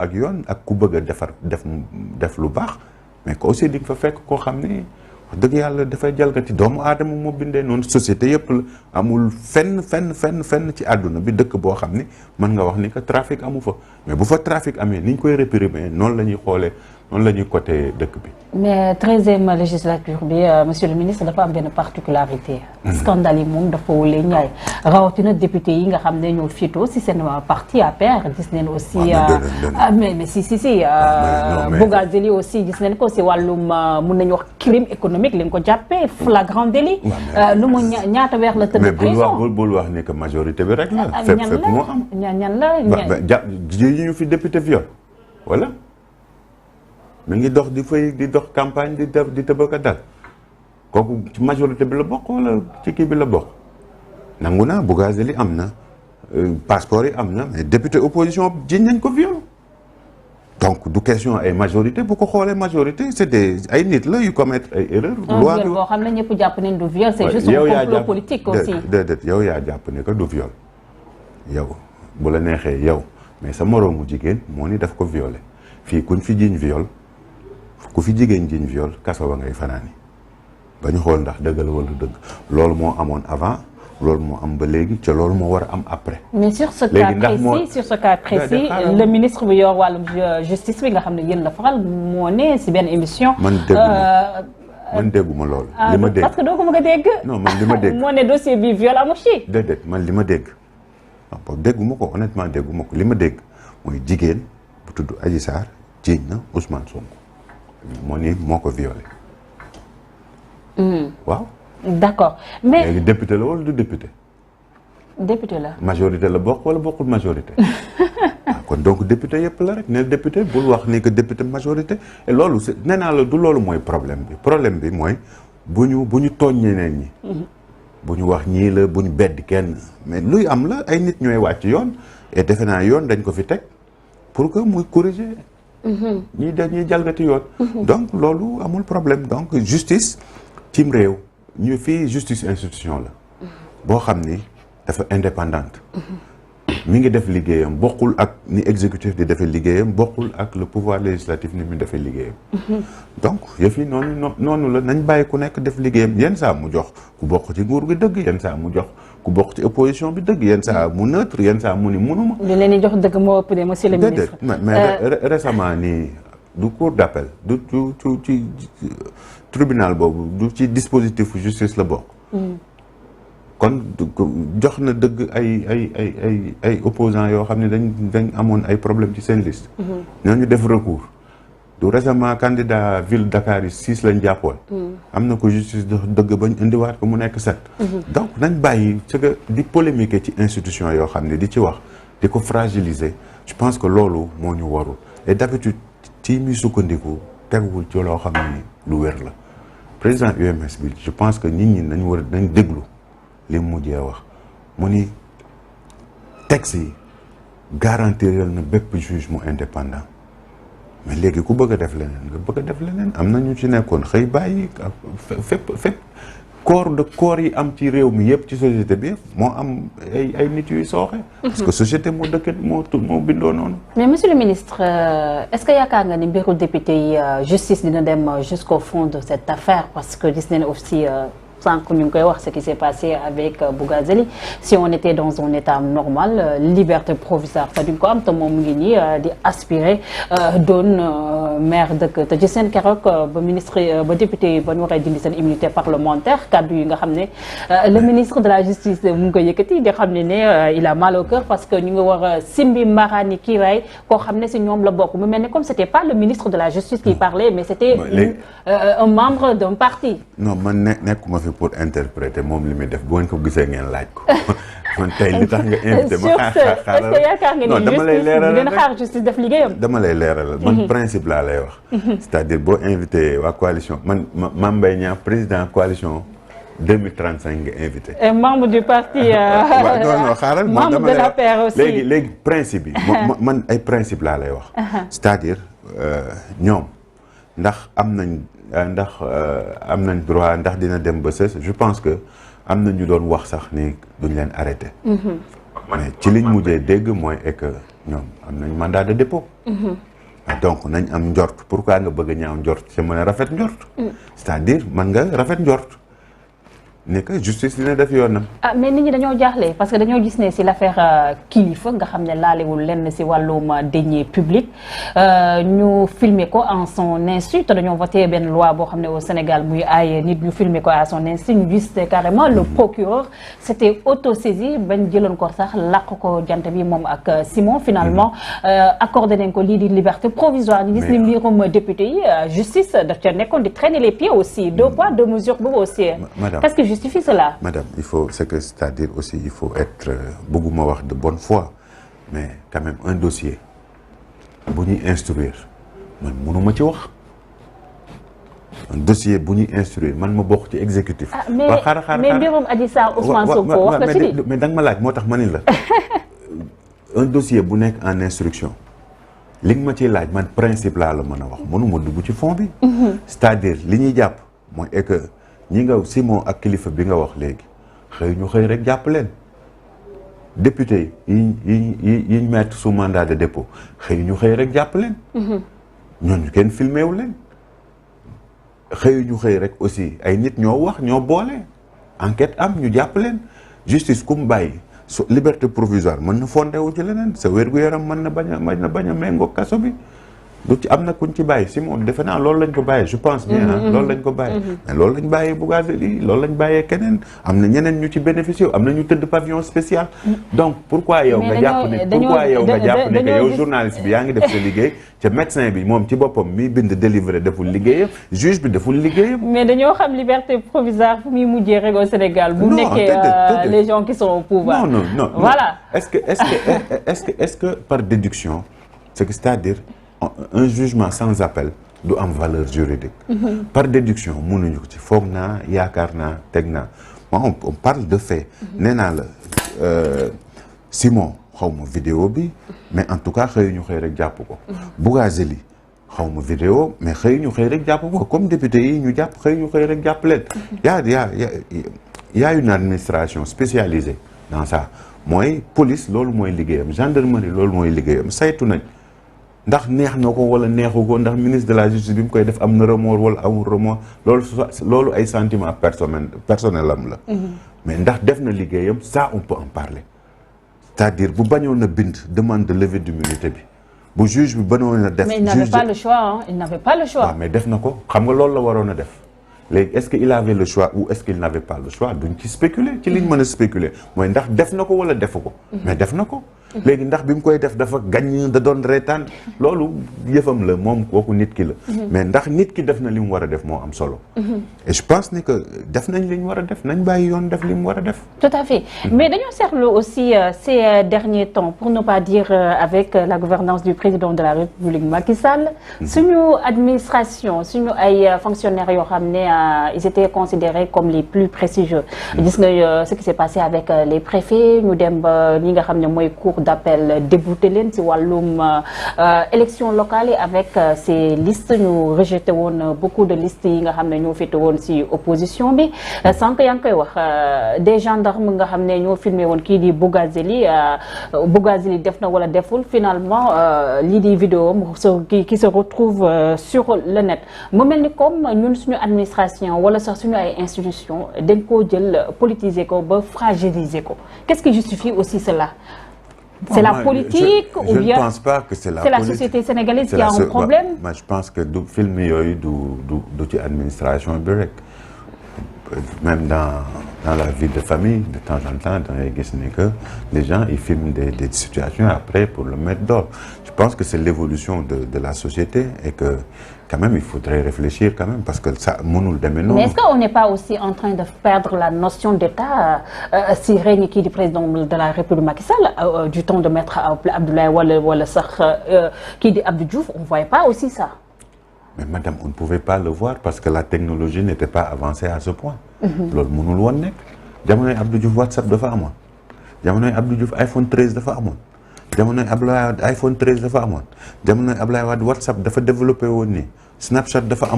ak yoon ak ku bëgg a def lu baax mais que aussi di nga fa fekk koo xam ni wax dëgg yàlla dafay jalgati doomu aadama moo bindee noonu société yëpp la amul fenn ci àdduna bi dëkk boo xam ni mën nga wax ni que trafic amu fa mais bu fa trafic amee ni ñu koy réprimer noonu la ñuy xoolee noonu la ñuy côté dëkk bi. mais 13e législature bi monsieur le ministre dafa am benn particularité. scandale yi moom dafa wule ñaay rawatina député yi nga xam ne ñoo fiitoo si seen parti APR gis nañ aussi. mais si. Bougazelli aussi gis nañ ko si wàllum mun nañu wax crime économique li nga ko jàppee flagrant délit. lu mu ñaata weer la tëdd prison mais bul wax ni que majorité bi rek la. fépp moo am ñan la yi ñu fi député viol wala. mi ngi dox di dox campagne di tëbaka dal kooku ci majorité bi la bokk wala ci kii bi la bokk nangu naa Bougazelli am na passeport yi am na mais député opposition jiñ nañ ko viol donc du question ay majorité bu ko xoolee majorité c'est des ay nit la yu commettre ay erreurs. loi bi boo xam ne ñëpp jàpp nañ du viol c'est juste un complot politique aussi. déedéet yow yaa jàpp ne que du viol yow bu la neexee yow mais sa moroomu jigéen moo ni daf ko violé fii kuñ fi jiñ viol. ku fi jigéen jiñ viol kaso ba ngay fanaani ba ñu xool ndax dëgg la wala dëgg loolu moo amoon avant loolu moo am ba léegi ca loolu moo war a am après. mais sur ce cas précis le ministre bi yor wàllum justice bi nga xam ne yéen la faral moo ne si benn émission. man dégguma loolu. li ma dégg parce que doo ko bëgg a dégg. non man li ma dégg moo ne dossier bi viol amu ci. déedéet man li ma dégg bon dégguma ko honnêtement dégguma ko li ma dégg mooy jigéen bu tudd Adji Sarr jiiñ na Ousmane Sonko. moo ni moo ko violé. waaw. d'accord mais léegi député la wala du député. député la. majorité la bokk wala bokkul majorité. kon donc député yëpp la rek ne député bul wax ni que député majorité et loolu c'est nee naa la du loolu mooy problème bi mooy bu ñu tooñ ñeneen ñi. bu ñu wax ñii la bu ñu bedd kenn mais luy am la ay nit ñooy wàcc yoon et defe naa yoon dañ ko fi teg pour que muy corriger. ñii dañuy jalgati yoon. donc loolu amul problème donc justice cim réew ñu fii justice institution la boo xam ni dafa indépendante mi ngi def liggéeyam bokkul ak ni exécutif di defee liggéeyam bokkul ak le pouvoir législatif ni mu defee liggéeyam donc yëf yi noonu la nañ bàyyi ku nekk def liggéeyam yenn saa mu jox ku bokk ci nguur gi dëgg yenn saa mu jox ku bokk ci opposition bi dëgg yenn saa mu neutre yenn saa mu ni munuma. li leen di jox dëgg moo ëpp de monsieur le ministre. mais récemment nii du cour d'appel du ci tribunal boobu du ci dispositif justice la bokk. kon jox na dëgg ay opposants yoo xam ne dañ amoon ay problème ci seen liste. ñooñu def recours. du récemment candidat ville Dakar yi 6 lañ jàppoon. am na ko justice dëgg bañ indiwaat ko mu nekk 7. donc nañ bàyyi ce que di polémiquer ci institution yoo xam ne di ci wax di ko fragiliser je pense que loolu moo ñu warul et d'habitude ci muy sukkandiku teguwul ci loo xam ne lu wér la président UMS bi je pense que nit ñi nañ déglu li mu mujjee wax mu ni texte yi garantir na bépp juge mu indépendant. mais léegi ku bëgg a def leneen nga bëgg a def leneen am na ñu ci nekkoon xëy bàyyi fépp corps yi am ci réew mi yëpp ci société bi yëpp moo am ay nit yuy sooxe. parce que société moo dëkk moo bindoo noonu. mais monsieur le ministre est-ce que yaakaar nga ni mbiru député yi justice dina dem jusqu'au fond de cette affaire parce que gis nañ aussi. sànq ñu ngi koy wax ce qui s'est passé avec Bougazelli si on était dans un état normal liberté provisoire te duñ ko am te moom mu ngi nii di aspirer doon maire dëkk te ci seen keroog ba ministre ba député ba ñu waree dindi seen immunité parlementaire kaddu yi nga xam ne le ministre de la justice mu ngi koy yëkkati di xam ne il a mal au cœur parce que ñu ngi war a simbi maraani kiiraay koo xam ne si ñoom la bokk mu mel ne comme c'était pas le ministre de la justice qui parlait mais c'était un membre d'un parti. non man nekkuma fi pour interpréter moom li muy def bu ngeen ko gisee ngeen laaj ko man tey li tax nga invité ma est-ce que yaakaar nga ni justice dina xaar justice def liggéeyam. dama lay leeralal man principe laa lay wax. c'est-à-dire boo invité waa coalition man Mame Mbaye Niang président coalition 2035 nga invité. et membre du parti. non xaaral membre de la paire aussi. léegi principe bi. man ay principe laa lay wax. c'est-à-dire ñoom ndax am nañ droit ndax dina dem ba sës je pense que am na ñu doon wax sax ni duñ leen arrêté. ma ne ci liñ mujjee dégg mooy que ñoom am nañ mandat de dépôt. donc nañ am njort pourquoi nga bëgg a ñaaw njort te mën a rafet njort. c'est-à-dire mën nga rafet njort ne que justice dina def yoonam. ah mais nit ñi dañoo jaaxle parce que dañoo gis ne si l'affaire Kilifeu nga xam ne laalewul lenn si wàllum deniers publics ñu filmer ko en son insu te dañoo voté benn loi boo xam ne au Sénégal muy aaye nit ñu filmer ko à son insu ñu gis carrément le procureur s'était autosaisi bañ jëloon ko sax làq ko jant bi moom ak Simon finalement accordé nañ ko lii di liberté provisoire ñu gis ni mbirum député yi justice daf ca nekkoon di traîner les pieds aussi 2 poids 2 mesures boobu aussi. Qu'est-ce que justifie cela? Madame, c'est-à-dire aussi il faut être bëgguma wax de bonne foi mais quand même un dossier bu ñuy instruire man mënuma ci wax un dossier bu ñuy instruire man ma bokk ci exécutif. mais mbirum Adji Sarr Ousmane Sonko wax nga ci mais da nga ma laaj moo tax ma ni la un dossier bu nekk en instruction li nga ma ciy laaj man principe laa la mën a wax mënuma dugg ci fond bi. c'est-à-dire li ñuy jàpp mooy est que ñi nga Simon ak Kilifeu bi nga wax léegi xëy ñu xëy rek jàpp leen député yi mettre sous mandat de dépôt xëy ñu xëy rek jàpp leen. ñooñu kenn filmé wu leen. xëy ñu xëy rek aussi ay nit ñoo wax ñoo boole enquête am ñu jàpp leen justice ku mu bàyyi su liberté provisoire mën na fondé wu ci leneen sa wér-gu-yaram mën na bañ a méngoo kaso bi. du ci am na kuñ ci bàyyi Simon defe naa loolu lañ ko bàyyee je pense bien loolu lañ ko bàyyee mais loolu lañ bàyyee Bougazelli loolu lañ bàyyee keneen am na ñeneen ñu ci bénéficié am na ñu tëdd pavillon spécial donc pourquoi yow nga jàpp ne que yow journaliste bi yaa ngi def sa liggéey ca médecin bi moom ci boppam mi bind délivré deful liggéeyam juge bi deful liggéeyam mais dañoo xam liberté provisoire fu muy mujjee rek au Sénégal bu nekkee les gens qui sont au pouvoir non voilà est-ce que par déduction c'est-à-dire un jugement sans appel du am valeur juridique. Par déduction mënuñu ko ci foog naa yaakaar naa teg naa on parle de fait. nee naa la Simon xaw ma vidéo bi mais en tout cas xëy ñu xëy rek jàpp ko. Bougazelli xaw ma vidéo mais xëy ñu xëy rek jàpp ko comme député yi ñu jàpp xëy ñu xëy rek jàpp leen. y a une administration spécialisée dans ça mooy police loolu mooy liggéeyam gendarmerie loolu mooy liggéeyam saytu nañ. ndax neex na ko wala neexu ko ndax ministre de la justice bi mu koy def am na remords wala amul remords loolu ay sentiments personnel am la. mais ndax def na liggéeyam ça on peut en parler. c'est-à-dire bu bañoon a bind demande de levée d'immunité bi bu juge bi bañoon a def. mais il n'avait pas le choix hein? Il n'avait pas le choix. waaw mais def na ko xam nga loolu la waroon a def léegi est-ce que il avait le choix ou est-ce qu'il n'avait pas le choix duñ ci spéculer ci liñ mën a spéculer mooy ndax def na ko wala defu ko. mais def na ko. léegi ndax bi mu koy def dafa gañ da doon reetaan loolu yëfam la moom kooku nit ki la. mais ndax nit ki def na li mu war a def moo am solo. et je pense ni que def nañ li ñu war a def nañ bàyyi yoon def li mu war a def. tout à fait mais dañoo seetlu aussi ces derniers temps pour ne pas dire avec la gouvernance du président de la République Macky Sall. suñu administration suñu ay fonctionnaires yoo xam ne ils étaient considérés comme les plus prestigieux. gis nga ce qui s'est passé avec les préfets ñu dem ba ñi nga xam ne mooy cour d'appel débouté leen ci wàllum élection locale yi avec ces listes ñu rejeté woon beaucoup de listes yi nga xam ne ñoo féete woon ci opposition bi sànq yaa ngi koy wax des gendarmes nga xam ne ñoo filmé woon kii di Bougazelli def na wala deful finalement lii di vidéo qui se retrouve sur le net mu mel ni comme ñun suñu administration wala sax suñu ay institutions dañ koo jël politiser ko ba fragiliser ko qu'est-ce qui justifie aussi cela? C'est la politique ou bien je ne pense pas que c'est la politique. C'est la société sénégalaise qui a un problème. Moi, je pense que du film yooyu du ci administration bi rek même dans la vie de famille de temps en temps da ngay gis ni que les gens ils filment des situations après pour le mettre d'ordre. Je pense que c'est l'évolution de la société et que quand même il faudrait réfléchir quand même parce que ça mënul demee noonu. Mais est-ce qu'on n'est pas aussi en train de perdre la notion d'État si règne kii di président de la République Macky Sall du temps de maître Abdoulaye wala sax kii di Abdou Diouf on voyait pas aussi ça. Mais madame on ne pouvait pas le voir parce que la technologie n'était pas avancée à ce point. loolu mënul woon nekk jamonoy Abdou Diouf WhatsApp dafa amoon jamonoy Abdou Diouf iPhone 13 dafa amoon. jamonoy Abdoulaye Wade iPhone 13 dafa amoon jamonoy Abdoulaye Wade WhatsApp dafa développé woon nii Snapchat dafa amoon.